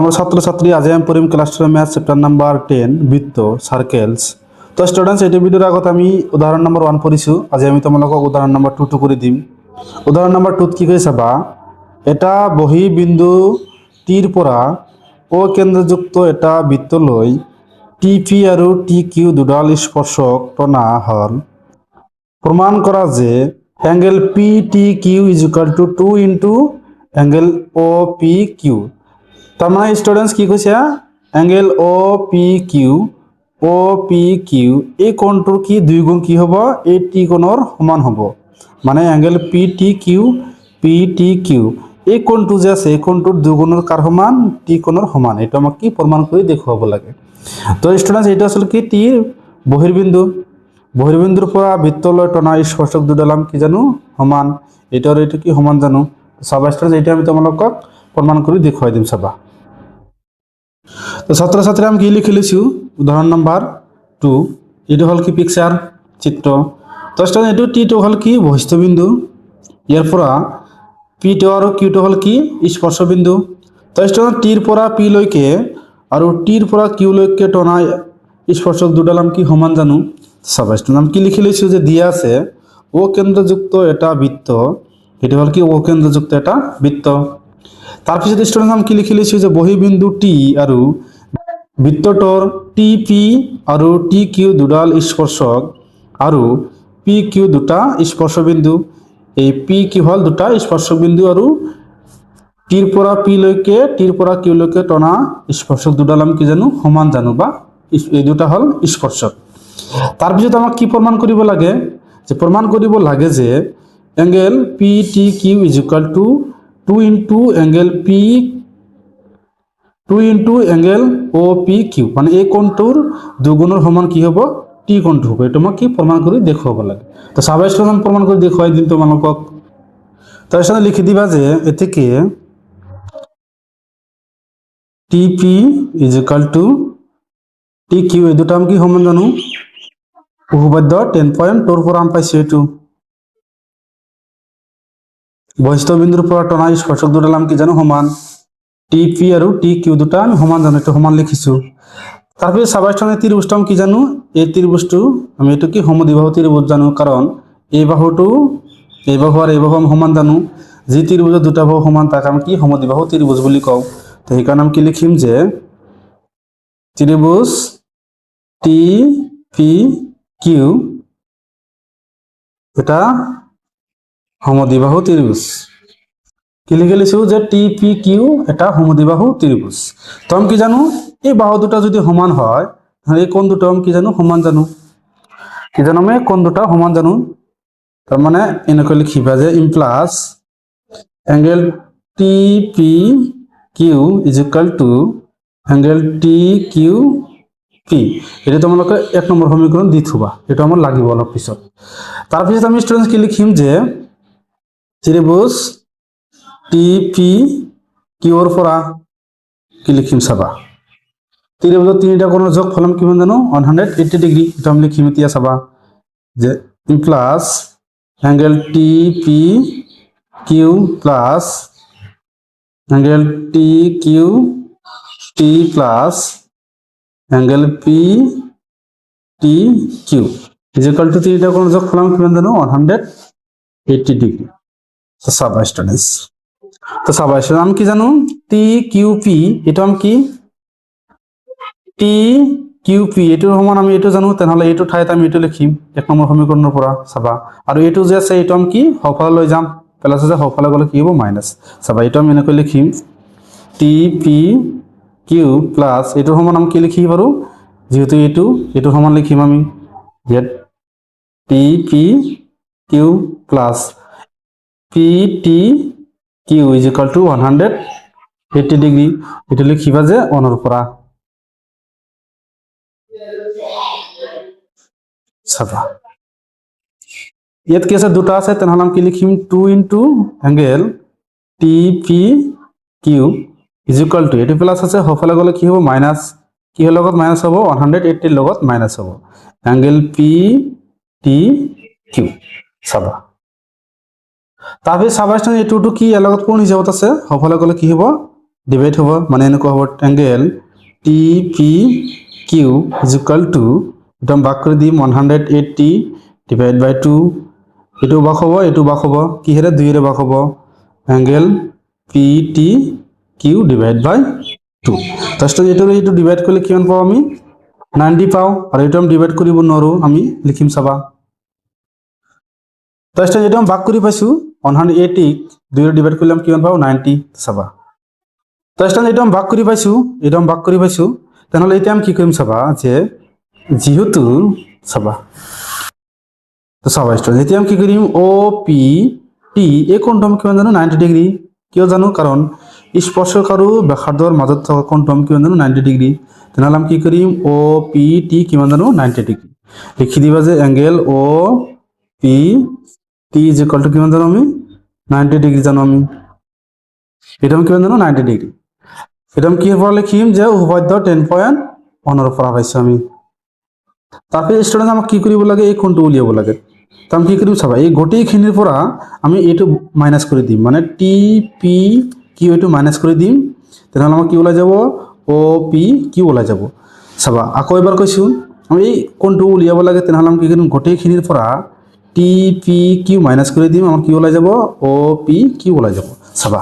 আমার ছাত্রছাত্রী আজ আমি পড়িম ক্লাস 12 ম্যাথ চ্যাপ্টার নাম্বার 10 বৃত্ত সার্কেলস। তো স্টুডেন্টস এই ভিডিওর আগত আমি উদাহরণ নাম্বার 1 পড়িছো। আজ আমি তোমালোকক উদাহরণ নাম্বার 2 করে দিম। উদাহরণ নাম্বার 2 কি কইছে বা এটা বহি বিন্দু টির পৰা ও কেন্দ্ৰযুক্ত এটা বৃত্ত লই টিপি আৰু টিকিউ দুডাল স্পর্শক টনা হল প্রমাণ করা যে angle PTQ is equal to 2 into angle OPQ. তার মানে স্টুডেন্টস কি কইছে অ্যাঙ্গেল ওপিকিউ এই কোণটোৰ কি দুই গুণ কি হ'ব এই টি কোণৰ সমান হ'ব। মানে অ্যাঙ্গেল পিটিকিউ এই কোণটো যে আছে এই কোণটোৰ দুই গুণৰ কাৰ সমান টি কোণৰ সমান। এটা আমাক কি প্ৰমাণ কৰি দেখুৱাব লাগে। তো স্টুডেন্টস এটা আসলে কি টিৰ বহিৰ্বিন্দুৰ পৰা বৃত্তলৈ টনা স্পৰ্শক দুডাল কি জানো সমান। এটা আৰু এটা কি সমান জানো। চাবা স্টুডেন্টস এটা আমি তোমালোকক প্ৰমাণ কৰে দেখুৱাই দিম। চাবা তো ছাত্রছাত্রী আমি কি লিখি লিছো উদাহরণ নাম্বার 2 এটা হল কি পিকচার চিত্র। তো স্টুডেন্ট এটা টি টো হল কি বহিস্থবিন্দু, ইয়ার পৰা পি টো আৰু কিউ টো হল কি স্পৰ্শবিন্দু। তো স্টুডেন্ট টিৰ পৰা পি লৈকে আৰু টিৰ পৰা কিউ লৈকে টনা স্পর্শক দুডাল কি সমান জানো। চাবা স্টুডেন্ট আমি কি লিখি লিছো যে দিয়া আছে ও কেন্দ্রযুক্ত এটা বৃত্ত, এটা হল কি ও কেন্দ্রযুক্ত এটা বৃত্ত। তারপিছত স্টুডেন্ট আমি কি লিখি লিছো যে বহিবিন্দু টি আৰু বৃত্তটোৰ টিপি আৰু টিকিউ দুডাল স্পৰ্শক আৰু পি কিউ দুটা স্পৰ্শবিন্দু। এই পি কিউ হল দুটা স্পৰ্শবিন্দু আৰু টিৰ পৰা পি লৈকে টিৰ পৰা কিউ লৈকে টনা স্পর্শক দুডাল কি জানো সমান জানো বা এই দুটা হল স্পর্শক। তারপিছত আমাক কি প্রমাণ কৰিব লাগে যে প্ৰমাণ কৰিব লাগে যে angle PTQ is equal to 2 into angle OPQ. মানে এই কোণটোৰ দুগুণৰ সমান কি হ'ব টি কোণটো হ'ব। এটা আমাক কি প্রমাণ কৰি দেখুৱাব লাগে। তো চাবা স্টুডেন্ট প্ৰমাণ কৰি দেখুৱাই দিম তোমালোকক। তাৰ সাথে লিখি দিবা যে এতেকে টিপি ইজ ইকুয়াল টু টিকিউ এই দুটা আমি কি সমান জানো উপপাদ্য 10.2 পৰা আমি পাইছো। এইটো বহিস্থবিন্দুৰ পৰা টনা স্পৰ্শক দুডাল কি জানো সমান টিপি আৰু টিকিউ দুটা আমি সমান জানো। এটা সমান লিখিছো। তারপরে সাবাস্টনের ত্রিভুজটা আমি কি জানো এই ত্রিভুজটো আমি এটো কি সমদ্বিবাহু ত্রিভুজ জানো, কারণ এই বাহুটো এই বাহু আর এই বাহু আমি সমান জানো। যে ত্রিভুজের দুটা বাহু সমান তাকে আমি কি সমদ্বিবাহু ত্রিভুজ বুলি কওঁ। তো সেইকাৰণে আমি কি লিখিম যে ত্রিভুজ টি পি কিউ এটা সমদ্বিবাহু ত্রিভুজ। কি লিখে লিছো যে টিপি কিউ এটা সমদ্বিবাহু ত্রিভুজ। তো আমি কি জানো এই বাহু দুটা যদি সমান হয় তাহলে এই কোণ দুটো আমি কি জানো সমান জানো। কি জানো আমি কোণ দুটা সমান জানো। তার মানে এনেকৈ লিখিবা যে ইমপ্লাস angle TP Q is equal to angle T Q P. এটা তোমালোকে 1 নম্বৰ সমীকৰণ দি থবা, এটা আমাৰ লাগিব অলপ পিছত। তাৰপিছত আমি স্টুডেন্টস কি লিখিম যে ত্ৰিভুজ টিপি কিউৰ পৰা কি লিখিম চাবা ত্ৰিভুজৰ তিনিটা কোণৰ যোগফল কিমান জানো 180 ডিগ্ৰী। এটা আমি লিখিম এতিয়া চাবা যে plus angle TP Q plus angle T Q T plus angle P T Q is equal to তিনিটা কোণৰ যোগফল কিমান জানো 180 ডিগ্ৰী। তো চাবা স্টুডেন্টস আমি কি জানো টি কিউ পি এটা আমি কি টি কিউ পি এটোৰ সমান আমি এইটো জানো, তেনেহলে এইটো ঠাইত আমি এইটো লিখিম 1 নম্বৰ সমীকৰণৰ পৰা। চাবা আৰু এইটো যে আছে এইটো আমি কি সফালে লৈ যাম, প্লাস আছে সফালে গলে কি হ'ব মাইনাস। চাবা এইটো আমি এনেকৈ লিখিম টি পি কিউ প্লাস এইটোৰ সমান আমি কি লিখি পাৰো যেহেতু এইটো সমান লিখিম আমি যে T P Q plus P T Q is equal to 180 degree. এইটো লিখিবা যে 1 পৰা। চাবা ইয়াত কি আছে দুটা আছে, তেনেহলে আমি কি লিখিম 2 into angle TP Q is equal two এটো প্লাস আছে সফালে গলে কি হ'ব মাইনাস, কি হল লগত মাইনাস হ'ব 180 লগত মাইনাস হ'ব অ্যাঙ্গেল পি টি কিউ। চাবা তাৰপিছত চাবা এইটো কি ইয়াৰ লগত কোন হিচাপত আছে সফালে গলে কি হ'ব ডিভাইড হ'ব মানে এনেকুৱা হ'ব angle T P Q is equal to একদম ভাগ কৰি দিম 180 ডিভাইড বাই 2 এইটো ভাগ হ'ব এইটো ভাগ হ'ব কিহেৰে 2 ৰে ভাগ হ'ব angle P T Q divide by 2 just এইটো ডিভাইড কৰিলে কিমান পাওঁ আমি 90 পাওঁ আৰু এইটো আমি ডিভাইড কৰিব নোৱাৰো আমি লিখিম চাবা জাষ্ট এইটো আমি ভাগ কৰি পাইছো 180 2 ৰে ডিভাইড কৰিলে আমি কিমান পাওঁ 90 চাবা জাষ্ট এইটো আমি ভাগ কৰি পাইছো তেনেহ'লে এতিয়া আমি কি কৰিম চাবা যে যেহেতু চাবা তো চাবা স্টুডেন্ট এতিয়া আমি কি কৰিম ও পি টি এই কোণটো আমি কিমান জানো 90 ডিগ্ৰী কিয় জানো কাৰণ স্পৰ্শক আৰু ব্যাসাৰ্ধৰ মাজত থকা কোণটো আমি কিমান জানো 90 ডিগ্ৰী তেনেহ'লে আমি কি কৰিম ও পি টি কিমান জানো 90 ডিগ্ৰী লিখি দিবা যে angle O P T is equal to কিমান জানো আমি 90 ডিগ্ৰী জানো আমি এটা আমি কিমান জানো 90 ডিগ্ৰী এটা আমি কিহৰ পৰা লিখিম যে উপপাদ্য 10.1 ৰ পৰা পাইছো আমি তাৰপৰে স্টুডেন্ট আমাক কি কৰিব লাগে এই কোণটো উলিয়াব লাগে তো আমি কি কৰিম চাবা এই গোটেইখিনিৰ পৰা আমি এইটো মাইনাস কৰি দিম মানে টি পি কিউ এইটো মাইনাস কৰি দিম তেনেহ'লে আমাক কি ওলাই যাব ও পি কিউ ওলাই যাব চাবা আকৌ এবাৰ কৈছো আমি এই কোণটো উলিয়াব লাগে তেনেহ'লে আমি কি কৰিম গোটেইখিনিৰ পৰা টি পি কিউ মাইনাস কৰি দিম আমাৰ কি ওলাই যাব ও পি কিউ ওলাই যাব চাবা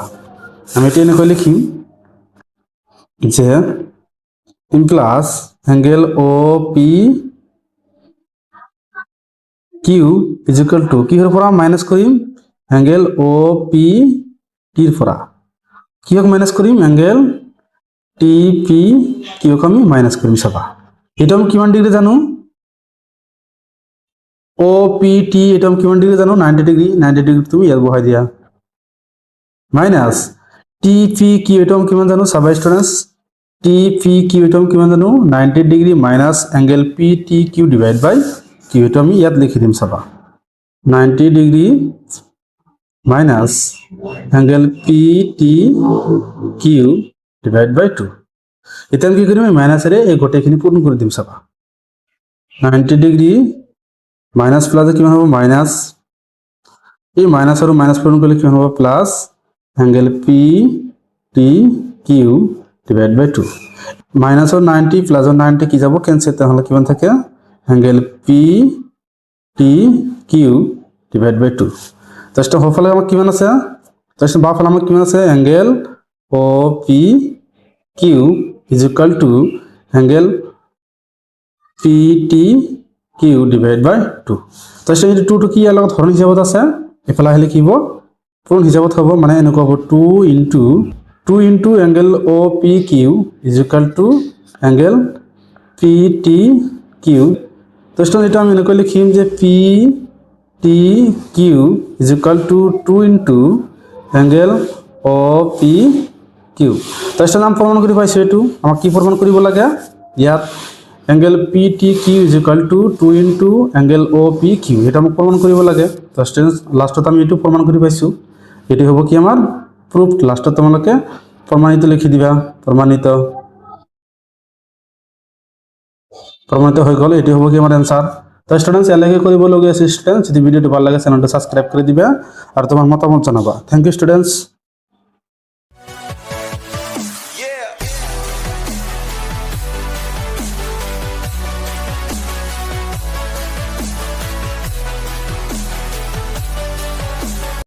আমি এটা এনেকৈ লিখিম যে plus angle O P Q is equal to কিহৰ পৰা মাইনাস কৰিম এংগেল ও পি টিৰ পৰা কিহক মাইনাস কৰিম এংগেল টি পি কিউক আমি মাইনাস কৰিম চাবা এটা আমি কিমান ডিগ্ৰী জানো ও পি টি এটা আমি কিমান ডিগ্ৰী জানো 90 ডিগ্ৰী তুমি ইয়াত বহাই দিয়া মাইনাস টি পি কিউ এটা আমি কিমান জানো চাবা স্টুডেন্টস টি পি কিউ এটা আমি কিমান জানো 90 degree minus angle P T Q divide by Q এটা আমি ইয়াত লিখি দিম চাবা 90 degree minus angle P T Q divide by 2 এটা আমি কি কৰিম মাইনাসেৰে এই গোটেইখিনি পূৰণ কৰি দিম চাবা 90 ডিগ্ৰী মাইনাস প্লাস কিমান হ'ব মাইনাস এই মাইনাস আৰু মাইনাস পূৰণ কৰিলে কিমান হ'ব plus angle P T Q divide by 2 minus 90 plus 90 কি যাব কেনসেল তাহলে কিমান থাকে angle P T Q divide by 2 just হফালে আমাক কিমান আছে জাস্ট বাফালে আমাক কিমান আছে angle O P Q is equal to angle P T Q divide by 2 just এই 2 টো কি ইয়াৰ লগত হৰণ হিচাপত আছে এফালে আহিলে কি হ'ব পূৰণ হিচাপত হ'ব মানে এনেকুৱা হ'ব 2 into angle O P Q is equal to angle P T Q তো এটা আমি এনেকৈ লিখিম যে P T Q is equal to 2 into angle O P Q তো আমি প্ৰমাণ কৰি পাইছো এইটো আমাক কি প্ৰমাণ কৰিব লাগে ইয়াত angle P T Q is equal to 2 into angle O P Q এটা আমাক প্ৰমাণ কৰিব লাগে তো লাষ্টত আমি এইটো প্ৰমাণ কৰি পাইছো এটি হ'ব কি আমাৰ প্ৰুফ লাস্টত তোমালোকে প্ৰমাণিত লিখি দিবা প্ৰমাণিত হৈ গ'ল এটি হ'ব কি আমাৰ এনসাৰ তো স্টুডেন্টস এলাগে কৰিবলগীয়া আছে স্টুডেন্টস যদি ভিডিওটো ভাল লাগে চ্যানেলটো সাবস্ক্ৰাইব কৰি দিবা আৰু তোমাৰ মতামত জনাবা থ্যাংক ইউ স্টুডেন্টস